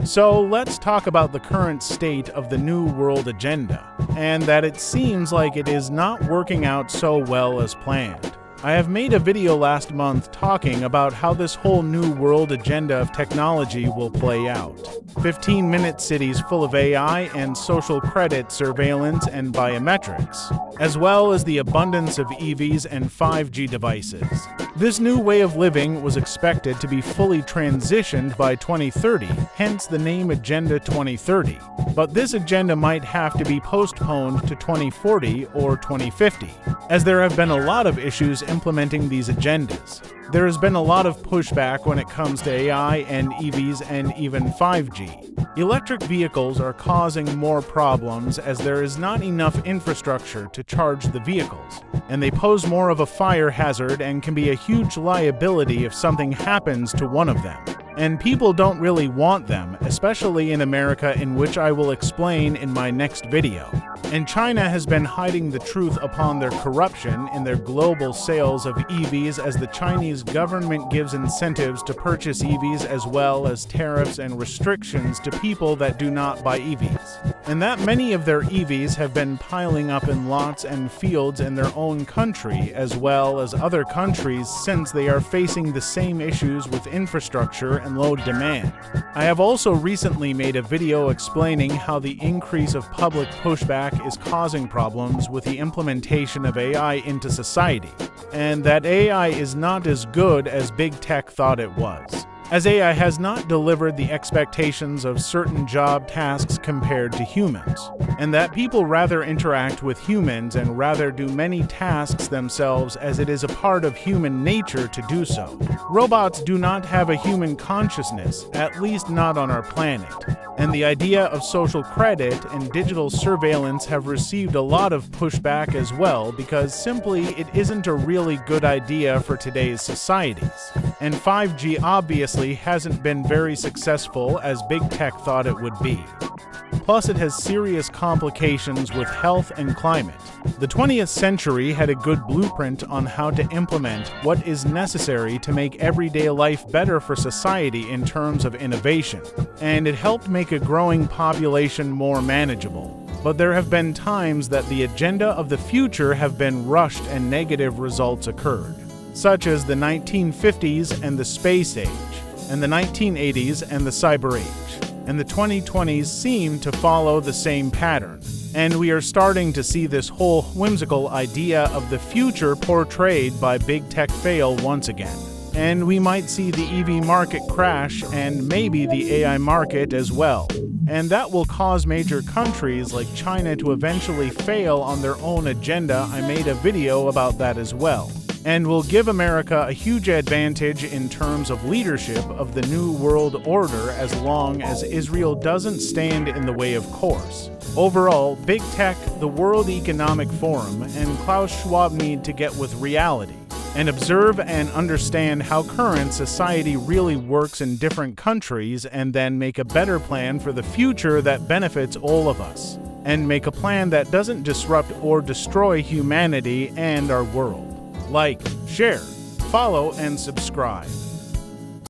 So let's talk about the current state of the New World Agenda, and that it seems like it is not working out so well as planned. I have made a video last month talking about how this whole New World Agenda of technology will play out. 15-minute cities full of AI and social credit surveillance and biometrics, as well as the abundance of EVs and 5G devices. This new way of living was expected to be fully transitioned by 2030, hence the name Agenda 2030. But this agenda might have to be postponed to 2040 or 2050, as there have been a lot of issues implementing these agendas. There has been a lot of pushback when it comes to AI and EVs and even 5G. Electric vehicles are causing more problems as there is not enough infrastructure to charge the vehicles, and they pose more of a fire hazard and can be a huge liability if something happens to one of them. And people don't really want them, especially in America, in which I will explain in my next video. And China has been hiding the truth upon their corruption in their global sales of EVs, as the Chinese government gives incentives to purchase EVs as well as tariffs and restrictions to people that do not buy EVs. And that many of their EVs have been piling up in lots and fields in their own country as well as other countries, since they are facing the same issues with infrastructure and low demand. I have also recently made a video explaining how the increase of public pushback is causing problems with the implementation of AI into society, and that AI is not as good as big tech thought it was, as AI has not delivered the expectations of certain job tasks compared to humans, and that people rather interact with humans and rather do many tasks themselves, as it is a part of human nature to do so. Robots do not have a human consciousness, at least not on our planet, and the idea of social credit and digital surveillance have received a lot of pushback as well, because simply it isn't a really good idea for today's societies. And 5G obviously hasn't been very successful as big tech thought it would be. Plus, it has serious complications with health and climate. The 20th century had a good blueprint on how to implement what is necessary to make everyday life better for society in terms of innovation, and it helped make a growing population more manageable. But there have been times that the agenda of the future have been rushed and negative results occurred, such as the 1950s and the space age, and the 1980s and the cyber age. And the 2020s seem to follow the same pattern. And we are starting to see this whole whimsical idea of the future portrayed by big tech fail once again. And we might see the EV market crash and maybe the AI market as well. And that will cause major countries like China to eventually fail on their own agenda. I made a video about that as well. And will give America a huge advantage in terms of leadership of the New World Order, as long as Israel doesn't stand in the way, of course. Overall, big tech, the World Economic Forum, and Klaus Schwab need to get with reality and observe and understand how current society really works in different countries, and then make a better plan for the future that benefits all of us, and make a plan that doesn't disrupt or destroy humanity and our world. Like, share, follow, and subscribe.